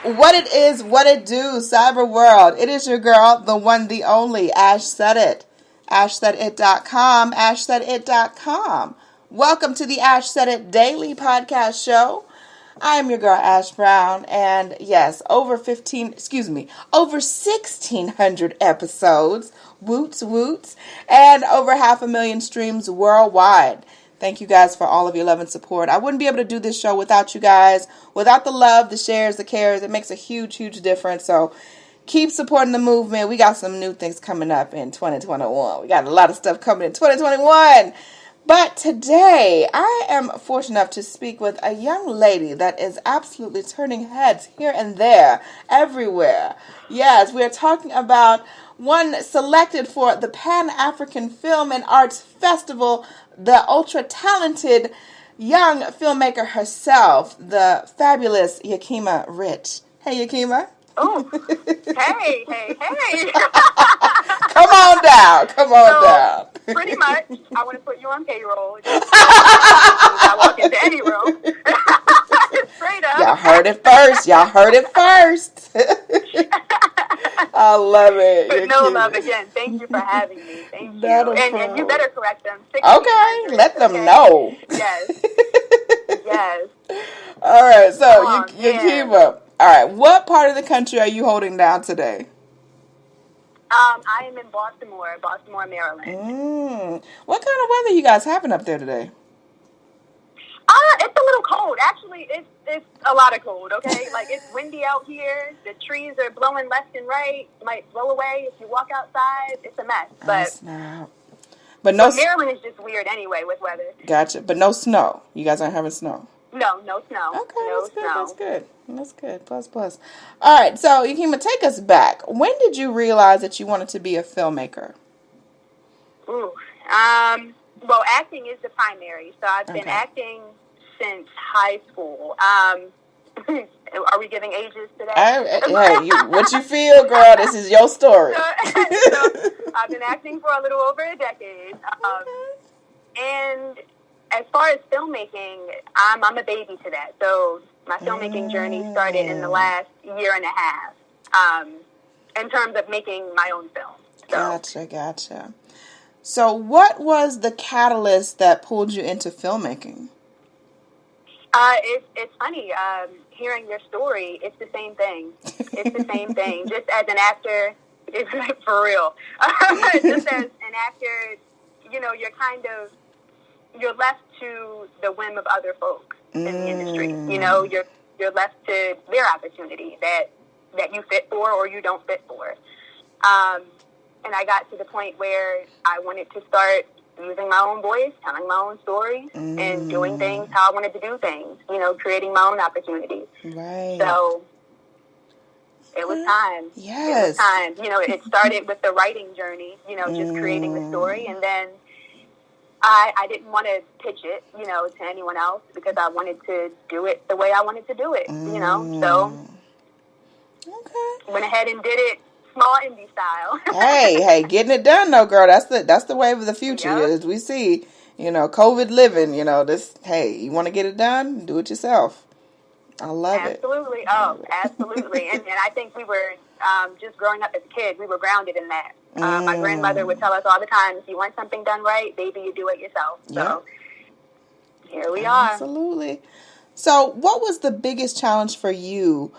What it is, what it do, cyber world. It is your girl, the one, the only, Ash Said It. AshSaidIt.com, AshSaidIt.com. Welcome to the Ash Said It Daily Podcast Show. I am your girl, Ash Brown, and yes, over 1,600 episodes, woots, and over 500,000 streams worldwide. Thank you guys for all of your love and support. I wouldn't be able to do this show without you guys, without the love, the shares, the cares. It makes a huge, huge difference. So keep supporting the movement. We got some new things coming up in 2021. We got a lot of stuff coming in 2021. But today, I am fortunate enough to speak with a young lady that is absolutely turning heads here and there, everywhere. Yes, we are talking about one selected for the Pan-African Film and Arts Festival, the ultra-talented young filmmaker herself, the fabulous Yakima Rich. Hey, Yakima. Oh, hey. Come on down. Pretty much, I want to put you on payroll. I walk into any room. Straight up. Y'all heard it first. I love it. But no, love, again, thank you for having me. Thank you. And you better correct them. Okay, let them know. Yes. All right, so Yakima. All right, what part of the country are you holding down today? I am in Baltimore, Maryland. What kind of weather you guys having up there today? It's a little cold. Actually, it's a lot of cold, okay? Like, it's windy out here. The trees are blowing left and right. It might blow away if you walk outside. It's a mess. But Maryland is just weird anyway with weather. Gotcha. But no snow. You guys aren't having snow? No snow. Okay, That's good. Plus. All right, so Yakima, take us back. When did you realize that you wanted to be a filmmaker? Well, acting is the primary. So I've been acting since high school. Are we giving ages today? What you feel, girl? This is your story. So I've been acting for a little over a decade. And as far as filmmaking, I'm a baby to that. So my filmmaking journey started in the last year and a half, in terms of making my own film. So. Gotcha. So what was the catalyst that pulled you into filmmaking? It's funny, hearing your story, it's the same thing. Just as an actor, it's for real. Just as an actor, you're left to the whim of other folks in the industry. You're left to their opportunity that you fit for or you don't fit for. And I got to the point where I wanted to start using my own voice, telling my own stories, and doing things how I wanted to do things, creating my own opportunities. Right. So it was time. Yes. It was time. It started with the writing journey, just creating the story. And then I didn't want to pitch it, to anyone else because I wanted to do it the way I wanted to do it, So went ahead and did it. Small indie style. hey, getting it done though, girl. That's the wave of the future. Yep. As we see, COVID living, this, hey, you want to get it done? Do it yourself. I love it. Absolutely. Absolutely. And I think we were, just growing up as a kid, we were grounded in that. My grandmother would tell us all the time, if you want something done right, baby, you do it yourself. So here we are. Absolutely. So what was the biggest challenge for you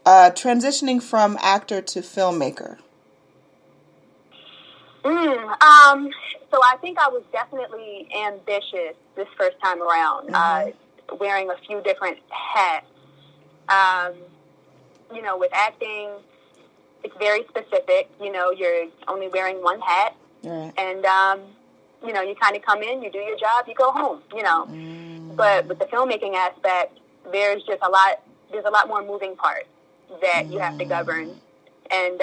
transitioning from actor to filmmaker? So I think I was definitely ambitious this first time around, wearing a few different hats. With acting, it's very specific. You're only wearing one hat, and you kind of come in, you do your job, you go home. But with the filmmaking aspect, there's a lot more moving parts that you have to govern, and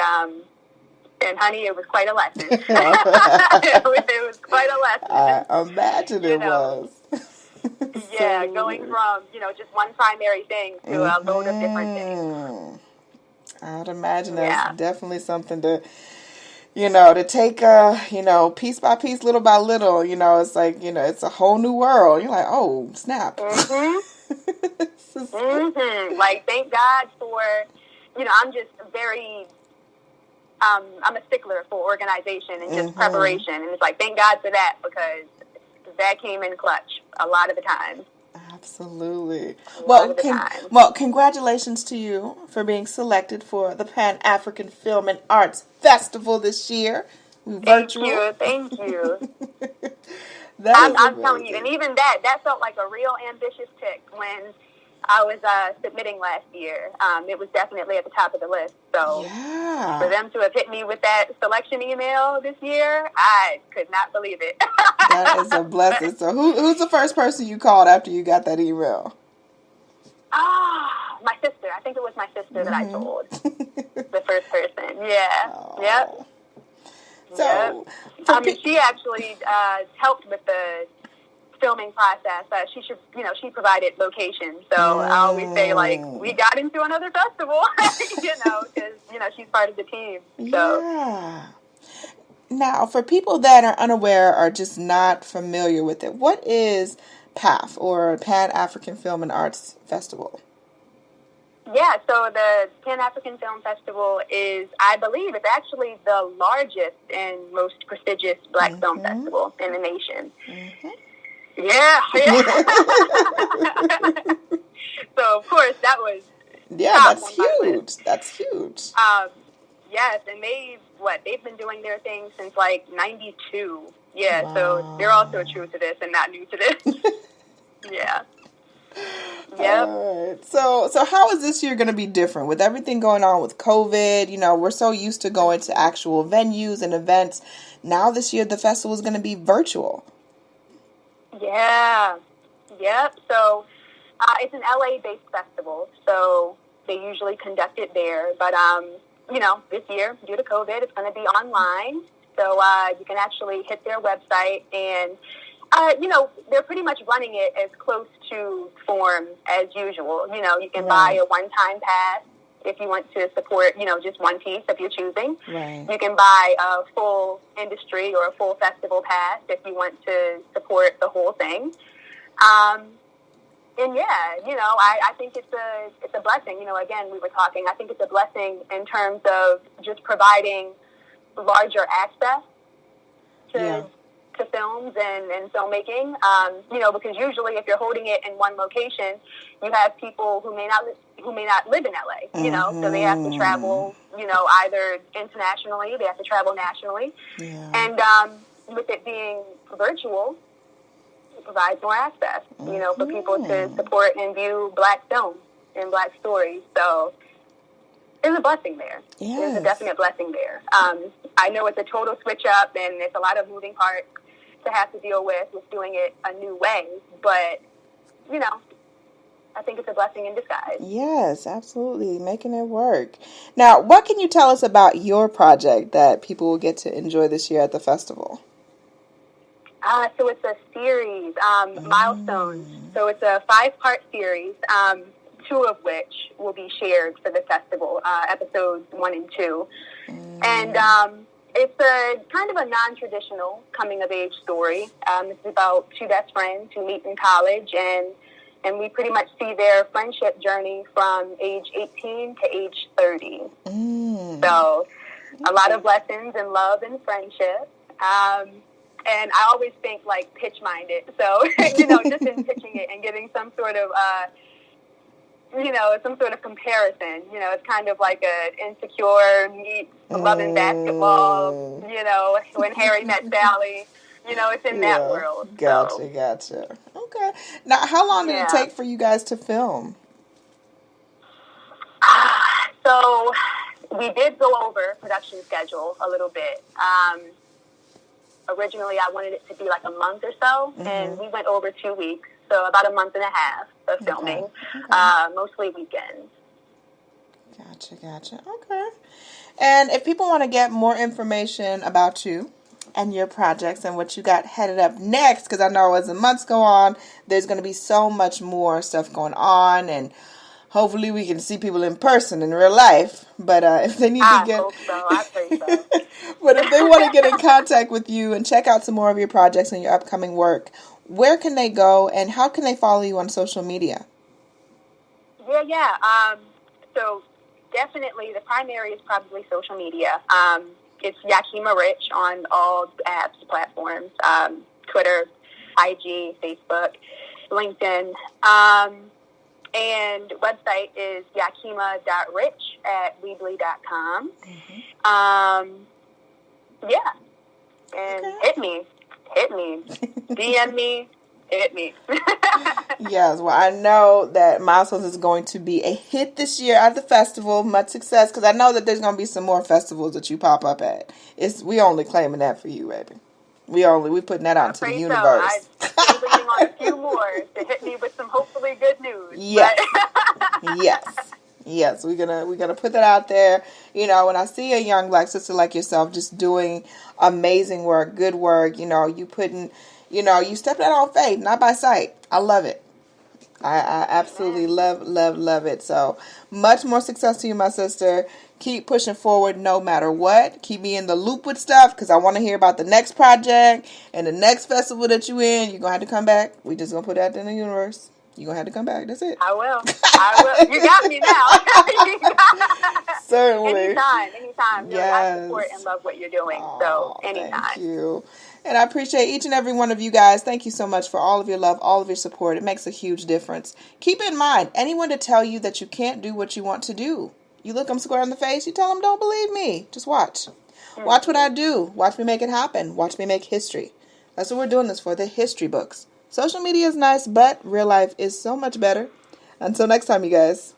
honey, it was quite a lesson. it was quite a lesson. I imagine it was. Yeah, going from just one primary thing to a load of different things. I would imagine that's definitely something to to take piece by piece, little by little. It's like it's a whole new world. You're like, oh snap. Like, thank God for, I'm just very, I'm a stickler for organization and just preparation. And it's like, thank God for that, because that came in clutch a lot of the time. Absolutely. Well, congratulations to you for being selected for the Pan-African Film and Arts Festival this year. Virtual. Thank you. I'm telling you, and even that felt like a real ambitious tick when I was submitting last year. It was definitely at the top of the list. So for them to have hit me with that selection email this year, I could not believe it. That is a blessing. So who's the first person you called after you got that email? My sister. I think it was my sister that I told. The first person. Yeah. Oh. Yep. So, she actually helped with the filming process. She provided locations. So I always say, like, we got into another festival, because, she's part of the team. So. Yeah. Now, for people that are unaware or just not familiar with it, what is PAFF, or Pan-African Film and Arts Festival? Yeah, so the Pan-African Film Festival is, I believe, it's actually the largest and most prestigious Black film festival in the nation. Yeah. So, of course, that was that's huge. That's huge. Yes, and they've been doing their thing since, like, 92. Yeah, wow. So they're also true to this and not new to this. Yeah. Yep. All right. So how is this year going to be different with everything going on with COVID? We're so used to going to actual venues and events. Now this year, the festival is going to be virtual. Yeah. Yep. So it's an LA-based festival, so they usually conduct it there. But, this year, due to COVID, it's going to be online. So you can actually hit their website and, they're pretty much running it as close to form as usual. You can buy a one-time pass if you want to support, just one piece if you're choosing. Right. You can buy a full industry or a full festival pass if you want to support the whole thing. And I think it's a blessing. Again, we were talking, I think it's a blessing in terms of just providing larger access to films and filmmaking, because usually if you're holding it in one location, you have people who may not live in LA, so they have to travel, either internationally, they have to travel nationally. Yeah. And with it being virtual, it provides more access, for people to support and view Black films and Black stories. So there's a blessing there. Yes. There's a definite blessing there. I know it's a total switch up and it's a lot of moving parts to have to deal with doing it a new way. But, I think it's a blessing in disguise. Yes, absolutely. Making it work. Now, what can you tell us about your project that people will get to enjoy this year at the festival? So it's a series, Milestones. So it's a 5-part series, 2 of which will be shared for the festival, episodes 1 and 2. And it's a kind of a non-traditional coming-of-age story. It's about 2 best friends who meet in college, and we pretty much see their friendship journey from age 18 to age 30. So a lot of lessons in love and friendship. And I always think, like, pitch-minded. So, just in pitching it and getting some sort of comparison. It's kind of like an Insecure meets Love and Basketball, when Harry met Sally. It's in that world. Gotcha. Okay. Now, how long did it take for you guys to film? So, we did go over production schedule a little bit. Originally, I wanted it to be like a month or so, and we went over 2 weeks. So about a month and a half of filming, mostly weekends. Gotcha. Okay. And if people want to get more information about you and your projects and what you got headed up next, because I know as the months go on, there's going to be so much more stuff going on, and hopefully we can see people in person in real life. But if they need to get, I pray so. But if they want to get in contact with you and check out some more of your projects and your upcoming work, where can they go and how can they follow you on social media? So definitely the primary is probably social media. It's Yakima Rich on all apps, platforms, Twitter, IG, Facebook, LinkedIn. And website is yakima.rich@weebly.com. And hit me, DM me, hit me. Yes, well, I know that Milestones is going to be a hit this year at the festival. Much success, because I know that there's going to be some more festivals that you pop up at. We only claiming that for you, baby. We putting that out to the universe. I'm waiting on a few more to hit me with some hopefully good news. Yes. Yes, we're gonna put that out there. You know, when I see a young Black sister like yourself just doing amazing work, good work, you stepped out on faith, not by sight. I love it. I absolutely love it. So much more success to you, my sister. Keep pushing forward no matter what. Keep me in the loop with stuff, because I want to hear about the next project and the next festival that you in. You're going to have to come back. We just going to put that in the universe. You're going to have to come back. That's it. I will. You got me now. Certainly. Anytime. Yes. I support and love what you're doing. So anytime. Thank you. And I appreciate each and every one of you guys. Thank you so much for all of your love, all of your support. It makes a huge difference. Keep in mind, anyone to tell you that you can't do what you want to do, you look them square in the face, you tell them, don't believe me. Just watch. Watch what I do. Watch me make it happen. Watch me make history. That's what we're doing this for, the history books. Social media is nice, but real life is so much better. Until next time, you guys.